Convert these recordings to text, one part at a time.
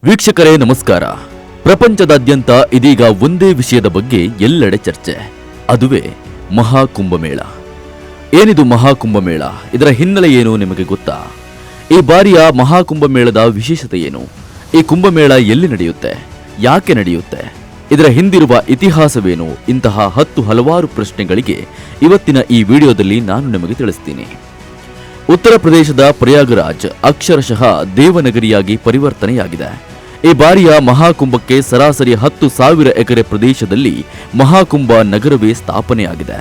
ವೀಕ್ಷಕರೇ ನಮಸ್ಕಾರ. ಪ್ರಪಂಚದಾದ್ಯಂತ ಇದೀಗ ಒಂದೇ ವಿಷಯದ ಬಗ್ಗೆ ಎಲ್ಲೆಡೆ ಚರ್ಚೆ, ಅದುವೇ ಮಹಾಕುಂಭಮೇಳ. ಏನಿದು ಮಹಾಕುಂಭಮೇಳ? ಇದರ ಹಿನ್ನೆಲೆ ಏನು ನಿಮಗೆ ಗೊತ್ತಾ? ಈ ಬಾರಿಯ ಮಹಾಕುಂಭಮೇಳದ ವಿಶೇಷತೆ ಏನು? ಈ ಕುಂಭಮೇಳ ಎಲ್ಲಿ ನಡೆಯುತ್ತೆ, ಯಾಕೆ ನಡೆಯುತ್ತೆ, ಇದರ ಹಿಂದಿರುವ ಇತಿಹಾಸವೇನು? ಇಂತಹ ಹಲವಾರು ಪ್ರಶ್ನೆಗಳಿಗೆ ಇವತ್ತಿನ ಈ ವಿಡಿಯೋದಲ್ಲಿ ನಾನು ನಿಮಗೆ ತಿಳಿಸ್ತೀನಿ. ಉತ್ತರ ಪ್ರದೇಶದ ಪ್ರಯಾಗರಾಜ್ ಅಕ್ಷರಶಃ ದೇವನಗರಿಯಾಗಿ ಪರಿವರ್ತನೆಯಾಗಿದೆ. ಈ ಬಾರಿಯ ಮಹಾಕುಂಭಕ್ಕೆ ಸರಾಸರಿ 10,000 ಎಕರೆ ಪ್ರದೇಶದಲ್ಲಿ ಮಹಾಕುಂಭ ನಗರವೇ ಸ್ಥಾಪನೆಯಾಗಿದೆ.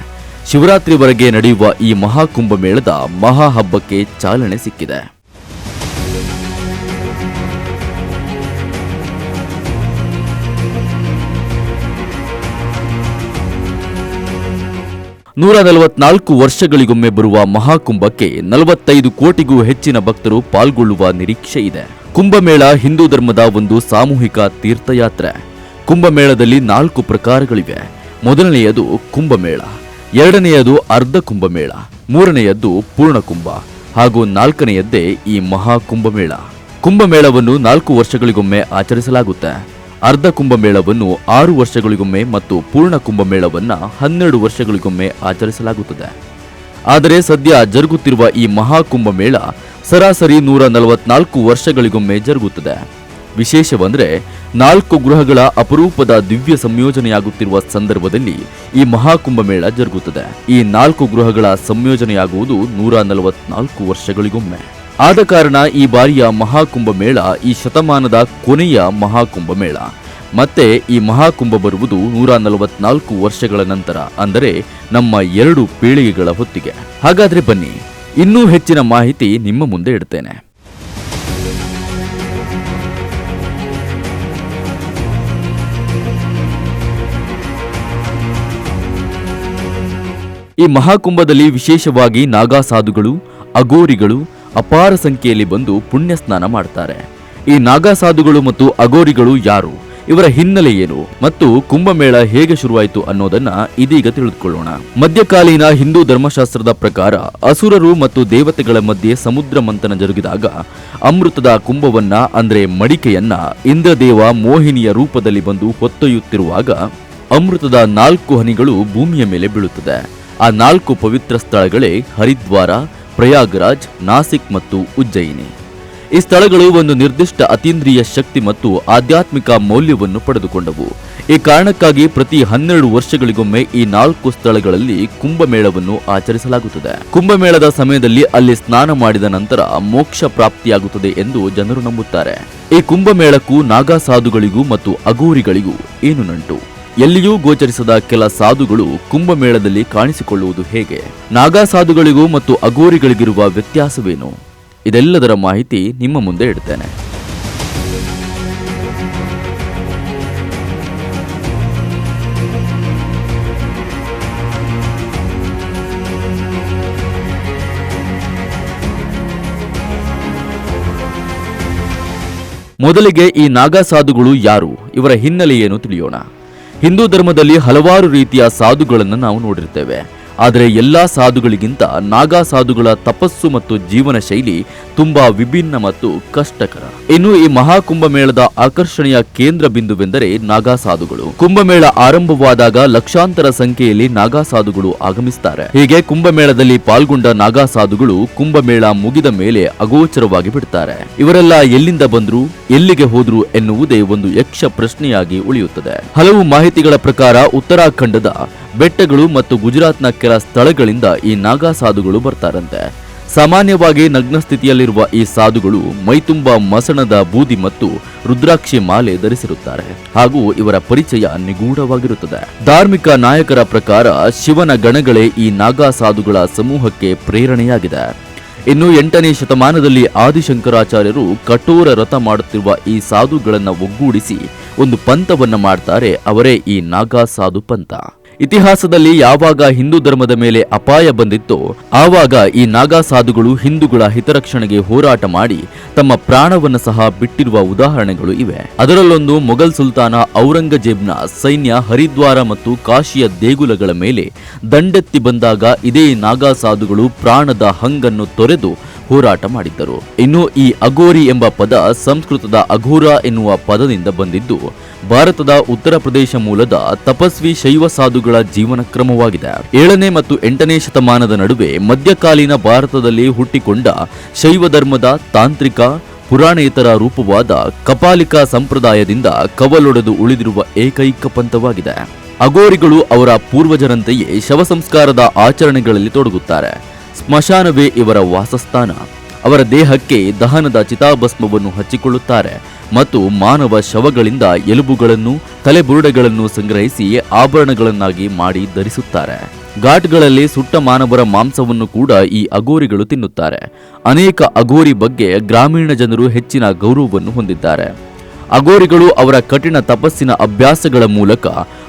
ಶಿವರಾತ್ರಿವರೆಗೆ ನಡೆಯುವ ಈ ಮಹಾಕುಂಭ ಮೇಳದ ಮಹಾಹಬ್ಬಕ್ಕೆ ಚಾಲನೆ ಸಿಕ್ಕಿದೆ. ನೂರ 44 ವರ್ಷಗಳಿಗೊಮ್ಮೆ ಬರುವ ಮಹಾಕುಂಭಕ್ಕೆ 45 ಕೋಟಿಗೂ ಹೆಚ್ಚಿನ ಭಕ್ತರು ಪಾಲ್ಗೊಳ್ಳುವ ನಿರೀಕ್ಷೆ ಇದೆ. ಕುಂಭಮೇಳ ಹಿಂದೂ ಧರ್ಮದ ಒಂದು ಸಾಮೂಹಿಕ ತೀರ್ಥಯಾತ್ರೆ. ಕುಂಭಮೇಳದಲ್ಲಿ 4 ಪ್ರಕಾರಗಳಿವೆ. ಮೊದಲನೆಯದು ಕುಂಭಮೇಳ, ಎರಡನೆಯದು ಅರ್ಧ ಕುಂಭಮೇಳ, ಮೂರನೆಯದ್ದು ಪೂರ್ಣಕುಂಭ ಹಾಗೂ ನಾಲ್ಕನೆಯದ್ದೇ ಈ ಮಹಾಕುಂಭಮೇಳ. ಕುಂಭಮೇಳವನ್ನು 4 ವರ್ಷಗಳಿಗೊಮ್ಮೆ ಆಚರಿಸಲಾಗುತ್ತೆ. ಅರ್ಧ ಕುಂಭಮೇಳವನ್ನು 6 ವರ್ಷಗಳಿಗೊಮ್ಮೆ ಮತ್ತು ಪೂರ್ಣ ಕುಂಭಮೇಳವನ್ನು 12 ವರ್ಷಗಳಿಗೊಮ್ಮೆ ಆಚರಿಸಲಾಗುತ್ತದೆ. ಆದರೆ ಸದ್ಯ ಜರುಗುತ್ತಿರುವ ಈ ಮಹಾಕುಂಭಮೇಳ ಸರಾಸರಿ 144 ವರ್ಷಗಳಿಗೊಮ್ಮೆ ಜರುಗುತ್ತದೆ. ವಿಶೇಷವೆಂದರೆ 4 ಗ್ರಹಗಳ ಅಪರೂಪದ ದಿವ್ಯ ಸಂಯೋಜನೆಯಾಗುತ್ತಿರುವ ಸಂದರ್ಭದಲ್ಲಿ ಈ ಮಹಾಕುಂಭಮೇಳ ಜರುಗುತ್ತದೆ. ಈ 4 ಗ್ರಹಗಳ ಸಂಯೋಜನೆಯಾಗುವುದು 144 ವರ್ಷಗಳಿಗೊಮ್ಮೆ. ಆದ ಕಾರಣ ಈ ಬಾರಿಯ ಮಹಾಕುಂಭಮೇಳ ಈ ಶತಮಾನದ ಕೊನೆಯ ಮಹಾಕುಂಭಮೇಳ. ಮತ್ತೆ ಈ ಮಹಾಕುಂಭ ಬರುವುದು 144 ವರ್ಷಗಳ ನಂತರ, ಅಂದರೆ ನಮ್ಮ 2 ಪೀಳಿಗೆಗಳ ಹೊತ್ತಿಗೆ. ಹಾಗಾದ್ರೆ ಬನ್ನಿ, ಇನ್ನೂ ಹೆಚ್ಚಿನ ಮಾಹಿತಿ ನಿಮ್ಮ ಮುಂದೆ ಇಡ್ತೇನೆ. ಈ ಮಹಾಕುಂಭದಲ್ಲಿ ವಿಶೇಷವಾಗಿ ನಾಗಾ ಸಾಧುಗಳು, ಅಗೋರಿಗಳು ಅಪಾರ ಸಂಖ್ಯೆಯಲ್ಲಿ ಬಂದು ಪುಣ್ಯ ಸ್ನಾನ ಮಾಡ್ತಾರೆ. ಈ ನಾಗಾ ಸಾಧುಗಳು ಮತ್ತು ಅಗೋರಿಗಳು ಯಾರು, ಇವರ ಹಿನ್ನೆಲೆ ಏನು ಮತ್ತು ಕುಂಭಮೇಳ ಹೇಗೆ ಶುರುವಾಯಿತು ಅನ್ನೋದನ್ನ ಇದೀಗ ತಿಳಿದುಕೊಳ್ಳೋಣ. ಮಧ್ಯಕಾಲೀನ ಹಿಂದೂ ಧರ್ಮಶಾಸ್ತ್ರದ ಪ್ರಕಾರ ಅಸುರರು ಮತ್ತು ದೇವತೆಗಳ ಮಧ್ಯೆ ಸಮುದ್ರ ಮಂಥನ ಜರುಗಿದಾಗ ಅಮೃತದ ಕುಂಭವನ್ನ ಅಂದ್ರೆ ಮಡಿಕೆಯನ್ನ ಇಂದ್ರದೇವ ಮೋಹಿನಿಯ ರೂಪದಲ್ಲಿ ಬಂದು ಹೊತ್ತೊಯ್ಯುತ್ತಿರುವಾಗ ಅಮೃತದ 4 ಹನಿಗಳು ಭೂಮಿಯ ಮೇಲೆ ಬೀಳುತ್ತದೆ. ಆ 4 ಪವಿತ್ರ ಸ್ಥಳಗಳೇ ಹರಿದ್ವಾರ, ಪ್ರಯಾಗರಾಜ್, ನಾಸಿಕ್ ಮತ್ತು ಉಜ್ಜಯಿನಿ. ಈ ಸ್ಥಳಗಳು ಒಂದು ನಿರ್ದಿಷ್ಟ ಅತೀಂದ್ರಿಯ ಶಕ್ತಿ ಮತ್ತು ಆಧ್ಯಾತ್ಮಿಕ ಮೌಲ್ಯವನ್ನು ಪಡೆದುಕೊಂಡವು. ಈ ಕಾರಣಕ್ಕಾಗಿ ಪ್ರತಿ 12 ವರ್ಷಗಳಿಗೊಮ್ಮೆ ಈ 4 ಸ್ಥಳಗಳಲ್ಲಿ ಕುಂಭಮೇಳವನ್ನು ಆಚರಿಸಲಾಗುತ್ತದೆ. ಕುಂಭಮೇಳದ ಸಮಯದಲ್ಲಿ ಅಲ್ಲಿ ಸ್ನಾನ ಮಾಡಿದ ನಂತರ ಮೋಕ್ಷ ಪ್ರಾಪ್ತಿಯಾಗುತ್ತದೆ ಎಂದು ಜನರು ನಂಬುತ್ತಾರೆ. ಈ ಕುಂಭಮೇಳಕ್ಕೂ ನಾಗಾ ಸಾಧುಗಳಿಗೂ ಮತ್ತು ಅಗೋರಿಗಳಿಗೂ ಏನು ನಂಟು? ಎಲ್ಲಿಯೂ ಗೋಚರಿಸದ ಕೆಲ ಸಾಧುಗಳು ಕುಂಭಮೇಳದಲ್ಲಿ ಕಾಣಿಸಿಕೊಳ್ಳುವುದು ಹೇಗೆ? ನಾಗಾ ಸಾಧುಗಳಿಗೂ ಮತ್ತು ಅಗೋರಿಗಳಿಗಿರುವ ವ್ಯತ್ಯಾಸವೇನು? ಇದೆಲ್ಲದರ ಮಾಹಿತಿ ನಿಮ್ಮ ಮುಂದೆ ಇಡ್ತೇನೆ. ಮೊದಲಿಗೆ ಈ ನಾಗಾ ಸಾಧುಗಳು ಯಾರು, ಇವರ ಹಿನ್ನೆಲೆ ಏನು ತಿಳಿಯೋಣ. ಹಿಂದೂ ಧರ್ಮದಲ್ಲಿ ಹಲವಾರು ರೀತಿಯ ಸಾಧುಗಳನ್ನು ನಾವು ನೋಡಿರ್ತೇವೆ. ಆದರೆ ಎಲ್ಲಾ ಸಾಧುಗಳಿಗಿಂತ ನಾಗಾ ಸಾಧುಗಳ ತಪಸ್ಸು ಮತ್ತು ಜೀವನ ಶೈಲಿ ತುಂಬಾ ವಿಭಿನ್ನ ಮತ್ತು ಕಷ್ಟಕರ. ಇನ್ನು ಈ ಮಹಾಕುಂಭಮೇಳದ ಆಕರ್ಷಣೆಯ ಕೇಂದ್ರ ಬಿಂದುವೆಂದರೆ ನಾಗಾ ಸಾಧುಗಳು. ಕುಂಭಮೇಳ ಆರಂಭವಾದಾಗ ಲಕ್ಷಾಂತರ ಸಂಖ್ಯೆಯಲ್ಲಿ ನಾಗಾ ಸಾಧುಗಳು ಆಗಮಿಸುತ್ತಾರೆ. ಹೀಗೆ ಕುಂಭಮೇಳದಲ್ಲಿ ಪಾಲ್ಗೊಂಡ ನಾಗಾ ಸಾಧುಗಳು ಕುಂಭಮೇಳ ಮುಗಿದ ಮೇಲೆ ಅಗೋಚರವಾಗಿ ಬಿಡ್ತಾರೆ. ಇವರೆಲ್ಲ ಎಲ್ಲಿಂದ ಬಂದ್ರು, ಎಲ್ಲಿಗೆ ಹೋದ್ರು ಎನ್ನುವುದೇ ಒಂದು ಯಕ್ಷ ಪ್ರಶ್ನೆಯಾಗಿ ಉಳಿಯುತ್ತದೆ. ಹಲವು ಮಾಹಿತಿಗಳ ಪ್ರಕಾರ ಉತ್ತರಾಖಂಡದ ಬೆಟ್ಟಗಳು ಮತ್ತು ಗುಜರಾತ್ನ ಕೆಲ ಸ್ಥಳಗಳಿಂದ ಈ ನಾಗಾ ಸಾಧುಗಳು ಬರ್ತಾರಂತೆ. ಸಾಮಾನ್ಯವಾಗಿ ನಗ್ನ ಸ್ಥಿತಿಯಲ್ಲಿರುವ ಈ ಸಾಧುಗಳು ಮೈತುಂಬ ಮಸಣದ ಬೂದಿ ಮತ್ತು ರುದ್ರಾಕ್ಷಿ ಮಾಲೆ ಧರಿಸಿರುತ್ತಾರೆ ಹಾಗೂ ಇವರ ಪರಿಚಯ ನಿಗೂಢವಾಗಿರುತ್ತದೆ. ಧಾರ್ಮಿಕ ನಾಯಕರ ಪ್ರಕಾರ ಶಿವನ ಗಣಗಳೇ ಈ ನಾಗಾ ಸಾಧುಗಳ ಸಮೂಹಕ್ಕೆ ಪ್ರೇರಣೆಯಾಗಿದೆ. ಇನ್ನು 8ನೇ ಶತಮಾನದಲ್ಲಿ ಆದಿಶಂಕರಾಚಾರ್ಯರು ಕಠೋರ ವ್ರತ ಮಾಡುತ್ತಿರುವ ಈ ಸಾಧುಗಳನ್ನು ಒಗ್ಗೂಡಿಸಿ ಒಂದು ಪಂಥವನ್ನ ಮಾಡ್ತಾರೆ. ಅವರೇ ಈ ನಾಗಾ ಸಾಧು ಪಂಥ. ಇತಿಹಾಸದಲ್ಲಿ ಯಾವಾಗ ಹಿಂದೂ ಧರ್ಮದ ಮೇಲೆ ಅಪಾಯ ಬಂದಿತ್ತೋ ಆವಾಗ ಈ ನಾಗಾ ಸಾಧುಗಳು ಹಿಂದೂಗಳ ಹಿತರಕ್ಷಣೆಗೆ ಹೋರಾಟ ಮಾಡಿ ತಮ್ಮ ಪ್ರಾಣವನ್ನು ಸಹ ಬಿಟ್ಟಿರುವ ಉದಾಹರಣೆಗಳು ಇವೆ. ಅದರಲ್ಲೊಂದು ಮೊಘಲ್ ಸುಲ್ತಾನ ಔರಂಗಜೇಬ್ನ ಸೈನ್ಯ ಹರಿದ್ವಾರ ಮತ್ತು ಕಾಶಿಯ ದೇಗುಲಗಳ ಮೇಲೆ ದಂಡೆತ್ತಿ ಬಂದಾಗ ಇದೇ ನಾಗಾ ಸಾಧುಗಳು ಪ್ರಾಣದ ಹಂಗನ್ನು ತೊರೆದು ಹೋರಾಟ ಮಾಡಿದ್ದರು. ಇನ್ನು ಈ ಅಘೋರಿ ಎಂಬ ಪದ ಸಂಸ್ಕೃತದ ಅಘೋರ ಎನ್ನುವ ಪದದಿಂದ ಬಂದಿದ್ದು ಭಾರತದ ಉತ್ತರ ಪ್ರದೇಶ ಮೂಲದ ತಪಸ್ವಿ ಶೈವ ಸಾಧುಗಳ ಜೀವನ ಕ್ರಮವಾಗಿದೆ. 7ನೇ ಮತ್ತು 8ನೇ ಶತಮಾನದ ನಡುವೆ ಮಧ್ಯಕಾಲೀನ ಭಾರತದಲ್ಲಿ ಹುಟ್ಟಿಕೊಂಡ ಶೈವ ಧರ್ಮದ ತಾಂತ್ರಿಕ ಪುರಾಣೇತರ ರೂಪವಾದ ಕಪಾಲಿಕ ಸಂಪ್ರದಾಯದಿಂದ ಕವಲೊಡೆದು ಉಳಿದಿರುವ ಏಕೈಕ ಪಂಥವಾಗಿದೆ. ಅಘೋರಿಗಳು ಅವರ ಪೂರ್ವಜರಂತೆಯೇ ಶವ ಸಂಸ್ಕಾರದ ಆಚರಣೆಗಳಲ್ಲಿ ತೊಡಗುತ್ತಾರೆ. ಸ್ಮಶಾನವೇ ಇವರ ವಾಸಸ್ಥಾನ. ಅವರ ದೇಹಕ್ಕೆ ದಹನದ ಚಿತಾಭಸ್ಮವನ್ನು ಹಚ್ಚಿಕೊಳ್ಳುತ್ತಾರೆ ಮತ್ತು ಮಾನವ ಶವಗಳಿಂದ ಎಲುಬುಗಳನ್ನು ತಲೆಬುರುಡೆಗಳನ್ನು ಸಂಗ್ರಹಿಸಿ ಆಭರಣಗಳನ್ನಾಗಿ ಮಾಡಿ ಧರಿಸುತ್ತಾರೆ. ಘಾಟ್ಗಳಲ್ಲಿ ಸುಟ್ಟ ಮಾನವರ ಮಾಂಸವನ್ನು ಕೂಡ ಈ ಅಘೋರಿಗಳು ತಿನ್ನುತ್ತಾರೆ. ಅನೇಕ ಅಘೋರಿ ಬಗ್ಗೆ ಗ್ರಾಮೀಣ ಜನರು ಹೆಚ್ಚಿನ ಗೌರವವನ್ನು ಹೊಂದಿದ್ದಾರೆ. ಅಘೋರಿಗಳು ಅವರ ಕಠಿಣ ತಪಸ್ಸಿನ ಅಭ್ಯಾಸಗಳ ಮೂಲಕ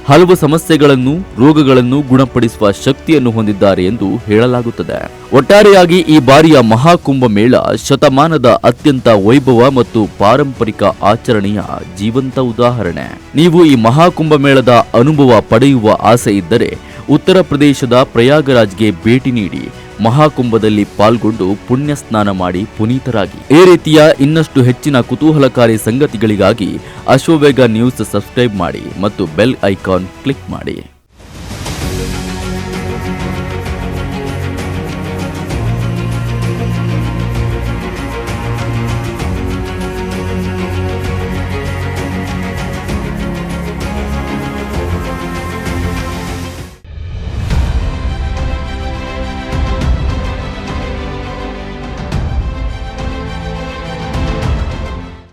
ಹಲವು ಸಮಸ್ಯೆಗಳನ್ನು ರೋಗಗಳನ್ನು ಗುಣಪಡಿಸುವ ಶಕ್ತಿಯನ್ನು ಹೊಂದಿದ್ದಾರೆ ಎಂದು ಹೇಳಲಾಗುತ್ತದೆ. ಒಟ್ಟಾರೆಯಾಗಿ ಈ ಬಾರಿಯ ಮಹಾಕುಂಭ ಮೇಳ ಶತಮಾನದ ಅತ್ಯಂತ ವೈಭವ ಮತ್ತು ಪಾರಂಪರಿಕ ಆಚರಣೆಯ ಜೀವಂತ ಉದಾಹರಣೆ. ನೀವು ಈ ಮಹಾಕುಂಭ ಮೇಳದ ಅನುಭವ ಪಡೆಯುವ ಆಸೆ ಇದ್ದರೆ ಉತ್ತರ ಪ್ರದೇಶದ ಪ್ರಯಾಗರಾಜ್ಗೆ ಭೇಟಿ ನೀಡಿ ಮಹಾಕುಂಭದಲ್ಲಿ ಪಾಲ್ಗೊಂಡು ಪುಣ್ಯ ಸ್ನಾನ ಮಾಡಿ ಪುನೀತರಾಗಿ. ಈ ರೀತಿಯ ಇನ್ನಷ್ಟು ಹೆಚ್ಚಿನ ಕುತೂಹಲಕಾರಿ ಸಂಗತಿಗಳಿಗಾಗಿ ಅಶ್ವವೇಗ ನ್ಯೂಸ್ ಸಬ್ಸ್ಕ್ರೈಬ್ ಮಾಡಿ ಮತ್ತು ಬೆಲ್ ಐಕಾನ್ ಕ್ಲಿಕ್ ಮಾಡಿ.